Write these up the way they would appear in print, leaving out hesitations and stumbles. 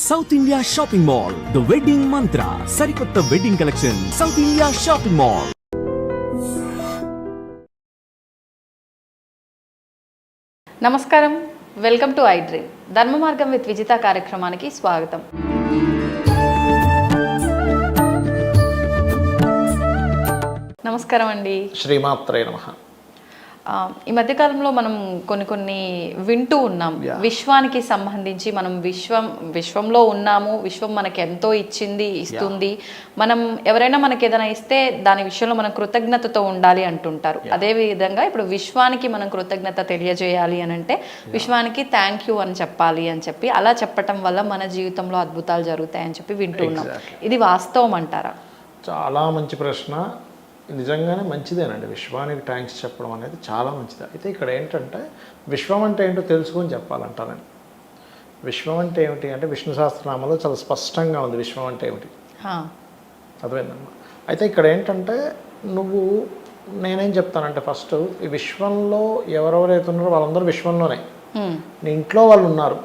South India shopping mall, the wedding మంత్ర, సరికొత్త wedding collection, south India shopping mall. నమస్కారం, welcome to I dream. ధర్మ మార్గం with Vijitha కార్యక్రమానికి స్వాగతం. నమస్కారం అండి. శ్రీమాత్రే నమః. ఈ మధ్యకాలంలో మనం కొన్ని వింటూ ఉన్నాం. విశ్వానికి సంబంధించి మనం విశ్వంలో ఉన్నాము, విశ్వం మనకి ఎంతో ఇస్తుంది. మనం ఎవరైనా మనకి ఏదైనా ఇస్తే దాని విషయంలో మనం కృతజ్ఞతతో ఉండాలి అంటుంటారు. అదే విధంగా ఇప్పుడు విశ్వానికి మనం కృతజ్ఞత తెలియజేయాలి అని అంటే విశ్వానికి థ్యాంక్ యూ అని చెప్పాలి అని చెప్పి, అలా చెప్పటం వల్ల మన జీవితంలో అద్భుతాలు జరుగుతాయని చెప్పి వింటూ ఉన్నాం. ఇది వాస్తవం అంటారా? చాలా మంచి ప్రశ్న. నిజంగానే మంచిదేనండి. విశ్వానికి థ్యాంక్స్ చెప్పడం అనేది చాలా మంచిది. అయితే ఇక్కడ ఏంటంటే విశ్వం అంటే ఏంటో తెలుసుకొని చెప్పాలంటాను నేను. విశ్వం అంటే ఏమిటి అంటే విష్ణు సహస్రనామంలో చాలా స్పష్టంగా ఉంది విశ్వం అంటే ఏమిటి. అర్థమైందమ్మా. అయితే ఇక్కడ ఏంటంటే నేనేం చెప్తానంటే ఫస్ట్ ఈ విశ్వంలో ఎవరెవరైతే ఉన్నారో వాళ్ళందరూ విశ్వంలోనే. నీ ఇంట్లో వాళ్ళు ఉన్నారు,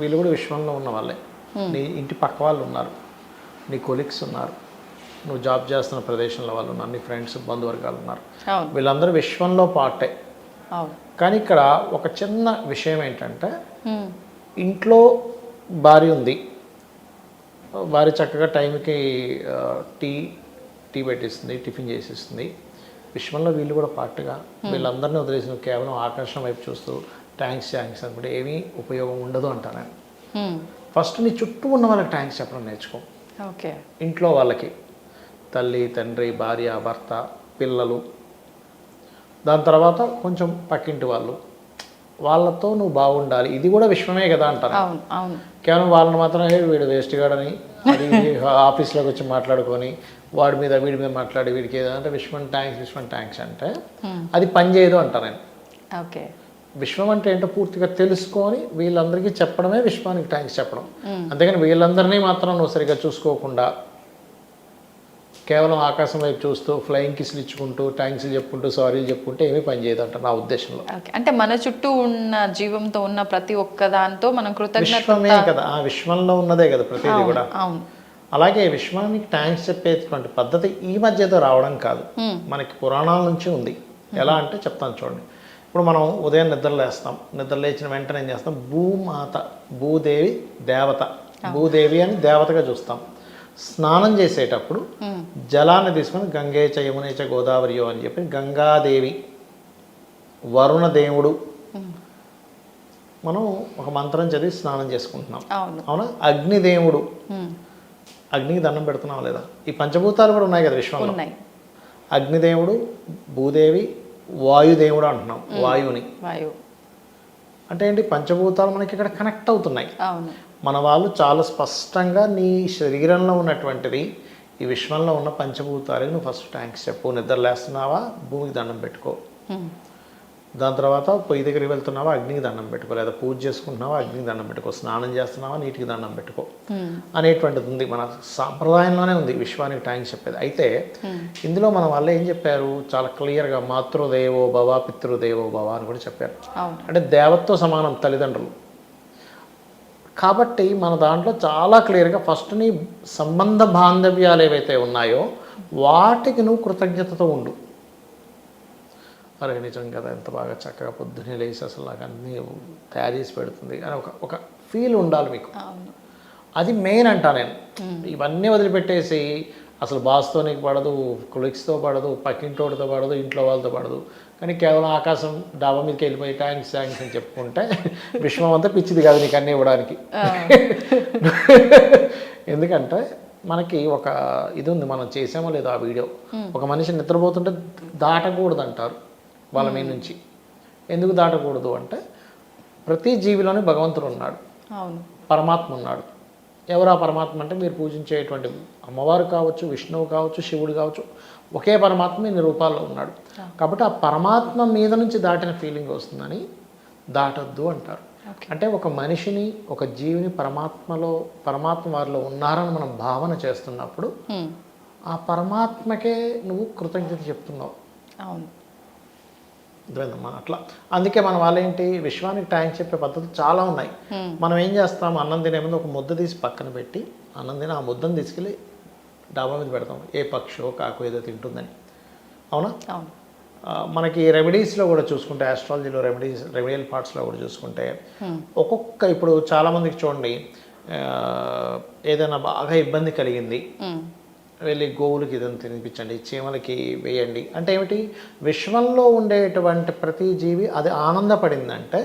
వీళ్ళు కూడా విశ్వంలో ఉన్న వాళ్ళే. నీ ఇంటి పక్క వాళ్ళు ఉన్నారు, నీ కొలీగ్స్ ఉన్నారు, నువ్వు జాబ్ చేస్తున్న ప్రదేశంలో వాళ్ళు ఉన్నారు, నీ ఫ్రెండ్స్ బంధువర్గాలు ఉన్నారు, వీళ్ళందరూ విశ్వంలో పార్టే. కానీ ఇక్కడ ఒక చిన్న విషయం ఏంటంటే ఇంట్లో భార్య ఉంది, భార్య చక్కగా టైంకి టీ పెట్టిస్తుంది, టిఫిన్ చేసిస్తుంది. విశ్వంలో వీళ్ళు కూడా పార్ట్గా. వీళ్ళందరినీ వదిలేసి నువ్వు కేవలం ఆకర్షణ వైపు చూస్తూ థ్యాంక్స్ అనుకుంటే ఏమీ ఉపయోగం ఉండదు అంటా నేను. ఫస్ట్ నీ చుట్టూ ఉన్న వాళ్ళకి థ్యాంక్స్ చెప్పడం నేర్చుకో. ఓకే. ఇంట్లో వాళ్ళకి తల్లి, తండ్రి, భార్య, భర్త, పిల్లలు, దాని తర్వాత కొంచెం పక్కింటి వాళ్ళతో నువ్వు బాగుండాలి. ఇది కూడా విశ్వమే కదా అంటారు. కేవలం వాళ్ళని మాత్రమే వీడు వేస్ట్ గాడని ఆఫీస్లోకి వచ్చి మాట్లాడుకొని వీడి మీద మాట్లాడి వీడికి ఏదంటే విశ్వం థ్యాంక్స్ అంటే అది పని చేయదు అంటాను నేను. ఓకే. విశ్వం అంటే ఏంటో పూర్తిగా తెలుసుకొని వీళ్ళందరికీ చెప్పడమే విశ్వానికి థ్యాంక్స్ చెప్పడం. అంతేగాని వీళ్ళందరినీ మాత్రం నువ్వు సరిగ్గా చూసుకోకుండా కేవలం ఆకాశం వైపు చూస్తూ ఫ్లయింగ్ కిస్లు ఇచ్చుకుంటూ థ్యాంక్స్ చెప్పుకుంటూ సారీలు చెప్పుకుంటే ఏమీ పని చేయదంట నా ఉద్దేశంలో. అంటే మన చుట్టూ ఉన్న జీవంతో ఉన్న ప్రతి ఒక్క దాంతో మనం విశ్వమే కదా, ఆ విశ్వంలో ఉన్నదే కదా ప్రతిదీ కూడా. అలాగే విశ్వానికి థ్యాంక్స్ చెప్పేటువంటి పద్ధతి ఈ మధ్యతో రావడం కాదు, మనకి పురాణాల నుంచి ఉంది. ఎలా అంటే చెప్తాను చూడండి. ఇప్పుడు మనం ఉదయం నిద్ర లేచిన వెంటనే ఏం చేస్తాం, భూమాత, భూదేవి దేవత, భూదేవి అని దేవతగా చూస్తాం. స్నానం చేసేటప్పుడు జలాన్ని తీసుకొని గంగే చ యమునే చ గోదావరియో అని చెప్పి గంగాదేవి, వరుణదేవుడు మనం ఒక మంత్రం చదివి స్నానం చేసుకుంటున్నాం. అవునా? అగ్నిదేవుడు, అగ్నికి దండం పెడుతున్నాం లేదా? ఈ పంచభూతాలు కూడా ఉన్నాయి కదా విశ్వంలో. అగ్నిదేవుడు, భూదేవి, వాయుదేవుడు అంటున్నాం. వాయువుని అంటే ఏంటి, పంచభూతాలు మనకి ఇక్కడ కనెక్ట్ అవుతున్నాయి. మన వాళ్ళు చాలా స్పష్టంగా నీ శరీరంలో ఉన్నటువంటిది ఈ విశ్వంలో ఉన్న పంచభూతాలకి నువ్వు ఫస్ట్ థ్యాంక్స్ చెప్పు. నిద్ర లేస్తున్నావా, భూమికి దండం పెట్టుకో. దాని తర్వాత పొయ్యి దగ్గరికి వెళ్తున్నావా, అగ్నికి దండం పెట్టుకో. లేదా పూజ చేసుకుంటున్నావా, అగ్నికి దండం పెట్టుకో. స్నానం చేస్తున్నావా, నీటికి దండం పెట్టుకో అనేటువంటిది ఉంది. మన సాంప్రదాయంలోనే ఉంది విశ్వానికి థ్యాంక్స్ చెప్పేది. అయితే ఇందులో మన వాళ్ళు ఏం చెప్పారు, చాలా క్లియర్గా మాతృదేవో భవ, పితృదేవో భవ అని కూడా చెప్పారు. అంటే దేవతతో సమానం తల్లిదండ్రులు. కాబట్టి మన దాంట్లో చాలా క్లియర్గా ఫస్ట్ నీ సంబంధ బాంధవ్యాలు ఏవైతే ఉన్నాయో వాటికి నువ్వు కృతజ్ఞతతో ఉండు. అరే నిజం కదా, ఎంత బాగా చక్కగా పొద్దున్నే లేచి అసలు నాకు అన్నీ తయారు చేసి పెడుతుంది అని ఒక ఫీల్ ఉండాలి మీకు. అది మెయిన్ అంటా నేను. ఇవన్నీ వదిలిపెట్టేసి అసలు బాస్తో నీకు పడదు, కొలీగ్స్తో పడదు, పక్కింటోడితో పడదు, ఇంట్లో వాళ్ళతో పడదు, కానీ కేవలం ఆకాశం డాబా మీదకి వెళ్ళిపోయి థ్యాంక్స్ అని చెప్పుకుంటే విశ్వం అంతా పిచ్చిది కాదు నీకు అన్నీ ఇవ్వడానికి. ఎందుకంటే మనకి ఒక ఇది ఉంది, మనం చేసామో లేదో ఆ వీడియో. ఒక మనిషి నిద్రపోతుంటే దాటకూడదు అంటారు వాళ్ళ మీద నుంచి. ఎందుకు దాటకూడదు అంటే ప్రతి జీవిలోనే భగవంతుడు ఉన్నాడు, పరమాత్మ ఉన్నాడు. ఎవరు ఆ పరమాత్మ అంటే మీరు పూజించేటువంటి అమ్మవారు కావచ్చు, విష్ణువు కావచ్చు, శివుడు కావచ్చు, ఒకే పరమాత్మ ఇన్ని రూపాల్లో ఉన్నాడు. కాబట్టి ఆ పరమాత్మ మీద నుంచి దాటిన ఫీలింగ్ వస్తుందని దాటొద్దు అంటారు. అంటే ఒక మనిషిని, ఒక జీవిని పరమాత్మ వారిలో ఉన్నారని మనం భావన చేస్తున్నప్పుడు ఆ పరమాత్మకే నువ్వు కృతజ్ఞత చెప్తున్నావు. అర్థమైందమ్మా అట్లా. అందుకే మన వాళ్ళు ఏంటి విశ్వానికి థ్యాంక్స్ చెప్పే పద్ధతులు చాలా ఉన్నాయి. మనం ఏం చేస్తాం, అన్నం తినే ముందు ఒక ముద్ద తీసి పక్కన పెట్టి అన్నం తిని ఆ ముద్దను తీసుకెళ్ళి డాబా మీద పెడతాం, ఏ పక్షో కాకు ఏదో తింటుందని. అవునా? అవును. మనకి రెమెడీస్లో కూడా చూసుకుంటే, ఆస్ట్రాలజీలో రెమెడియల్ పార్ట్స్లో కూడా చూసుకుంటే ఒక్కొక్క, ఇప్పుడు చాలామందికి చూడండి ఏదైనా బాగా ఇబ్బంది కలిగింది, వెళ్ళి గోవులకి ఇదని తినిపించండి, చీమలకి వేయండి అంటే ఏమిటి, విశ్వంలో ఉండేటువంటి ప్రతి జీవి అది ఆనందపడిందంటే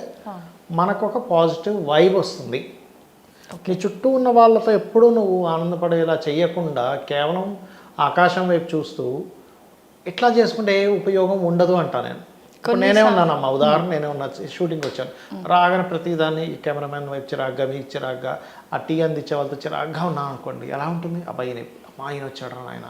మనకు ఒక పాజిటివ్ వైబ్ వస్తుంది. నీ చుట్టూ ఉన్న వాళ్ళతో ఎప్పుడూ నువ్వు ఆనందపడేలా చేయకుండా కేవలం ఆకాశం వైపు చూస్తూ ఇట్లా చేసుకుంటే ఏ ఉపయోగం ఉండదు అంటా నేను. ఇప్పుడు నేనే ఉన్నానమ్మా, ఉదాహరణ నేనే ఉన్నా, షూటింగ్కి వచ్చాను, రాగానే ప్రతిదాన్ని కెమెరామెన్ వైపు చిరాగ్గా, మీకు చిరాగ్గా, ఆ టీ అందించే వాళ్ళతో చిరాగ్గా ఉన్నాను అనుకోండి, ఎలా ఉంటుంది? అబ్బాయి మా ఆయన వచ్చాడు ఆయన,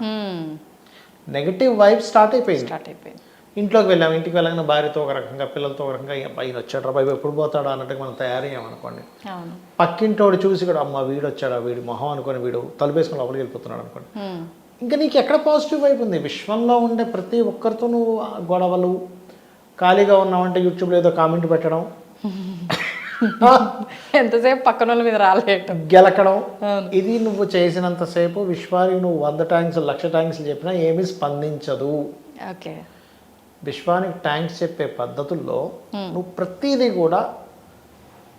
నెగిటివ్ వైబ్ స్టార్ట్ అయిపోయింది. ఇంట్లోకి వెళ్ళాము, ఇంటికి వెళ్ళగానే భార్యతో ఒక రకంగా, పిల్లలతో ఒక రకంగా, ఆయన వచ్చాడు రా బాబు ఎప్పుడు పోతాడా అన్నట్టుగా మనం తయారయ్యామనుకోండి. పక్కింటోడు చూసి కూడా అమ్మ వీడు వచ్చాడా, వీడి మొహం అనుకొని వీడు తలుపేసుకొని లోపలికి వెళ్ళిపోతున్నాడు అనుకోండి, ఇంకా నీకు ఎక్కడ పాజిటివ్ వైపు ఉంది? విశ్వంలో ఉండే ప్రతి ఒక్కరితో నువ్వు గొడవలు, ఖాళీగా ఉన్నావంటే యూట్యూబ్లో ఏదో కామెంట్ పెట్టడం, ఎంతసేపు పక్కన వాళ్ళ మీద రాలేయటం, గెలకడం, ఇది నువ్వు చేసినంతసేపు విశ్వానికి నువ్వు 100 థ్యాంక్స్ 1,00,000 థ్యాంక్స్ చెప్పినా ఏమీ స్పందించదు. ఓకే. విశ్వానికి థ్యాంక్స్ చెప్పే పద్ధతుల్లో నువ్వు ప్రతిదీ కూడా,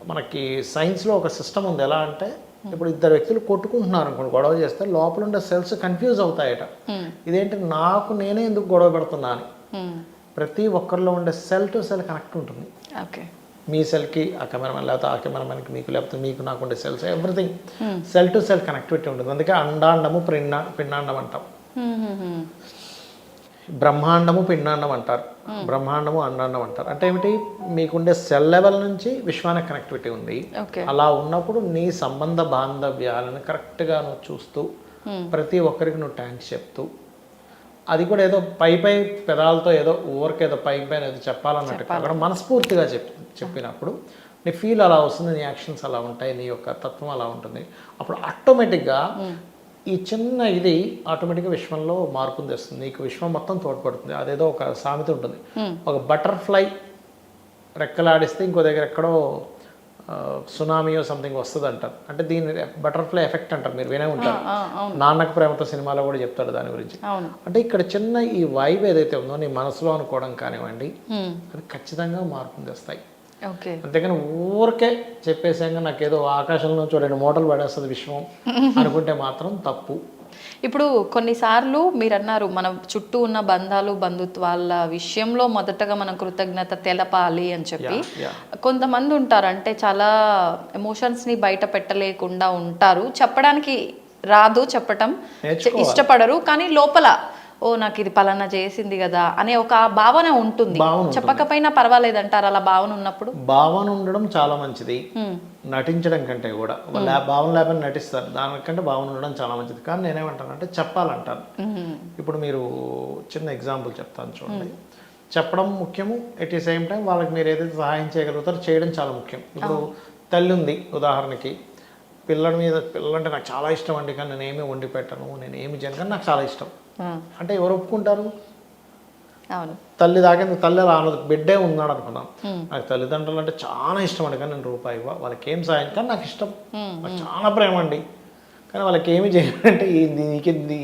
మనకి సైన్స్లో ఒక సిస్టమ్ ఉంది. ఎలా అంటే ఇప్పుడు ఇద్దరు వ్యక్తులు కొట్టుకుంటున్నారు అనుకోండి, గొడవ చేస్తే లోపల ఉండే సెల్స్ కన్ఫ్యూజ్ అవుతాయట, ఇదేంటి నాకు నేనే ఎందుకు గొడవ పెడుతున్నా అని. ప్రతి ఒక్కరిలో ఉండే సెల్ టు సెల్ కనెక్ట్ ఉంటుంది. ఓకే. మీ సెల్కి ఆ కెమెరామెన్, లేకపోతే ఆ కెమెరామెన్కి మీకు, లేకపోతే మీకు నాకు ఉండే cells, everything cell to cell connectivity ఉంటుంది. అందుకే అండాండము పిండాండం అంటాం, బ్రహ్మాండము పిండాండం అంటారు, బ్రహ్మాండము అండాండం అంటారు. అంటే ఏమిటి, మీకుండే సెల్ లెవెల్ నుంచి విశ్వానికి కనెక్టివిటీ ఉంది. అలా ఉన్నప్పుడు నీ సంబంధ బాంధవ్యాలను కరెక్ట్గా నువ్వు చూస్తూ ప్రతి ఒక్కరికి నువ్వు థ్యాంక్స్ చెప్తూ, అది కూడా ఏదో పై పెదాలతో ఏదో ఊరికేదో పైన ఏదో చెప్పాలన్నట్టు కాకుండా మనస్ఫూర్తిగా చెప్పినప్పుడు నీ ఫీల్ అలా వస్తుంది, నీ యాక్షన్స్ అలా ఉంటాయి, నీ యొక్క తత్వం అలా ఉంటుంది. అప్పుడు ఆటోమేటిక్గా ఈ చిన్న ఇది ఆటోమేటిక్గా విశ్వంలో మార్పుని తెస్తుంది, నీకు విశ్వం మొత్తం తోడ్పడుతుంది. అదేదో ఒక సామెత ఉంటుంది, ఒక బటర్ఫ్లై రెక్కలాడిస్తే ఇంకో దగ్గర ఎక్కడో సునామీయో సంథింగ్ వస్తుంది అంటారు. అంటే దీని బటర్ఫ్లై ఎఫెక్ట్ అంటారు, మీరు వినే ఉంటారు. నాన్నకు ప్రేమతో సినిమాలో కూడా చెప్తాడు దాని గురించి. అంటే ఇక్కడ చిన్న ఈ వైబ్ ఏదైతే ఉందో నీ మనసులో అనుకోవడం కానివ్వండి, అది ఖచ్చితంగా మార్పుని తెస్తాయి. అంతేకాని ఊరికే చెప్పేసాక నాకు ఏదో ఆకాశంలో చూడండి మూటలు పడేస్తుంది విశ్వం అనుకుంటే మాత్రం తప్పు. ఇప్పుడు కొన్నిసార్లు మీరు అన్నారు మన చుట్టూ ఉన్న బంధాలు బంధుత్వాల విషయంలో మొదటగా మనం కృతజ్ఞత తెలపాలి అని చెప్పి, కొంతమంది ఉంటారు అంటే చాలా ఎమోషన్స్ని బయట పెట్టలేకుండా ఉంటారు, చెప్పడానికి రాదు, చెప్పటం ఇష్టపడరు, కానీ లోపల ఓ నాకు ఇది పలానా చేసింది కదా అనే ఒక భావన ఉంటుంది. చెప్పకపోయినా పర్వాలేదు అంటారు అలా భావన ఉన్నప్పుడు? భావన ఉండడం చాలా మంచిది, నటించడం కంటే కూడా. భావన లేకపోతే నటిస్తారు, దానికంటే భావన ఉండడం చాలా మంచిది. కానీ నేనేమంటానంటే చెప్పాలంటాను. ఇప్పుడు మీరు చిన్న ఎగ్జాంపుల్ చెప్తాను చూడండి. చెప్పడం ముఖ్యము, ఎట్ ది సేమ్ టైం వాళ్ళకి మీరు ఏదైతే సహాయం చేయగలుగుతారో చేయడం చాలా ముఖ్యం. ఇప్పుడు తల్లి ఉంది ఉదాహరణకి, పిల్లలంటే నాకు చాలా ఇష్టం అండి, కానీ నేనేమి వండి పెట్టను, నేనేమి చేయను, కానీ నాకు చాలా ఇష్టం అంటే ఎవరు ఒప్పుకుంటారు? తల్లి దాకేందుకు, తల్లి అలా అనదు, బిడ్డే ఉన్నాడు అనుకున్నాను, నాకు తల్లిదండ్రులు అంటే చాలా ఇష్టం అండి, కానీ నేను రూపాయి ఇవ్వ, వాళ్ళకి ఏం సాయం, కానీ నాకు ఇష్టం, నాకు చాలా ప్రేమ అండి, కానీ వాళ్ళకి ఏమి చేయాలంటే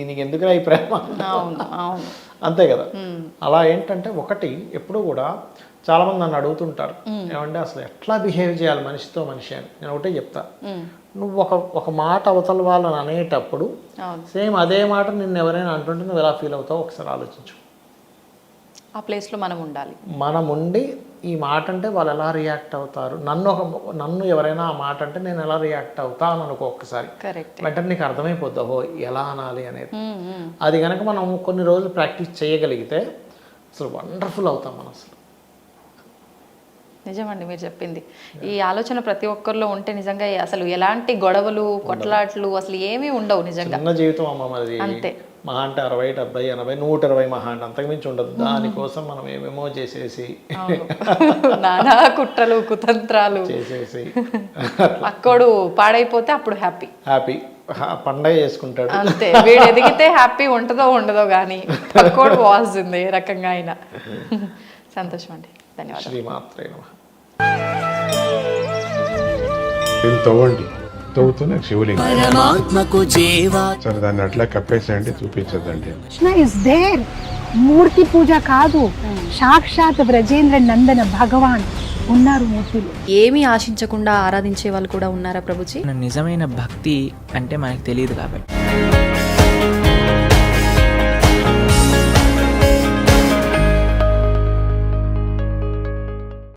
నీకు ఎందుకురా ఈ ప్రేమ, అంతే కదా. అలా ఏంటంటే ఒకటి ఎప్పుడు కూడా చాలామంది నన్ను అడుగుతుంటారు, ఏమంటే అసలు ఎట్లా బిహేవ్ చేయాలి మనిషితో మనిషి అని. నేను ఒకటే చెప్తా, నువ్వు ఒక మాట అవతల వాళ్ళని అనేటప్పుడు సేమ్ అదే మాట నిన్ను ఎవరైనా అంటుంటే నువ్వు ఎలా ఫీల్ అవుతావు ఒకసారి ఆలోచించు. ఆ ప్లేస్లో మనం ఉండాలి, మనం ఉండి ఈ మాట అంటే వాళ్ళు ఎలా రియాక్ట్ అవుతారు, నన్ను ఎవరైనా ఆ మాట అంటే నేను ఎలా రియాక్ట్ అవుతాను అనుకో ఒక్కసారి, వెంటనే నీకు అర్థమైపోద్ది ఓహో ఎలా అనాలి అనేది. అది కనుక మనం కొన్ని రోజులు ప్రాక్టీస్ చేయగలిగితే అసలు వండర్ఫుల్ అవుతాం మనం. అసలు నిజమండి మీరు చెప్పింది. ఈ ఆలోచన ప్రతి ఒక్కరిలో ఉంటే నిజంగా అసలు ఎలాంటి గొడవలు కొట్లాట్లు అసలు ఏమీ ఉండవు. నిజంగా చిన్న జీవితం అమ్మ మనది, అంతే. మహా అంటే 60, 70, 80, 120 మహా అంటే అంతకుమించి ఉండదు. దానికోసం మనం ఏమేమో చేసేసి నానా కుట్రలు కుతంత్రాలు చేసేసి అక్కడు పాడైపోతే అప్పుడు హ్యాపీ పండగ చేసుకుంటాడు అంతే. వీడు ఎదిగితే హ్యాపీ ఉంటుందో ఉండదో కానీ అక్కడు పోవాల్సిందే ఏ రకంగా అయినా. సంతోషం అండి. ధన్యవాదాలు. శ్రీమాత్రే నమః. దీన్ని తవ్వండి, తవ్వుతూనే శివలింగం. సరే దాన్ని అట్లా కప్పేసేయండి, చూపించదండి. Krishna is there. మూర్తి పూజ కాదు, సాక్షాత్ బ్రజేంద్ర నందన భగవాన్ ఉన్నారు మూర్తిలో. ఏమీ ఆశించకుండా ఆరాధించే వాళ్ళు కూడా ఉన్నారా ప్రభుజీ? నిజమైన భక్తి అంటే మనకు తెలియదు కాబట్టి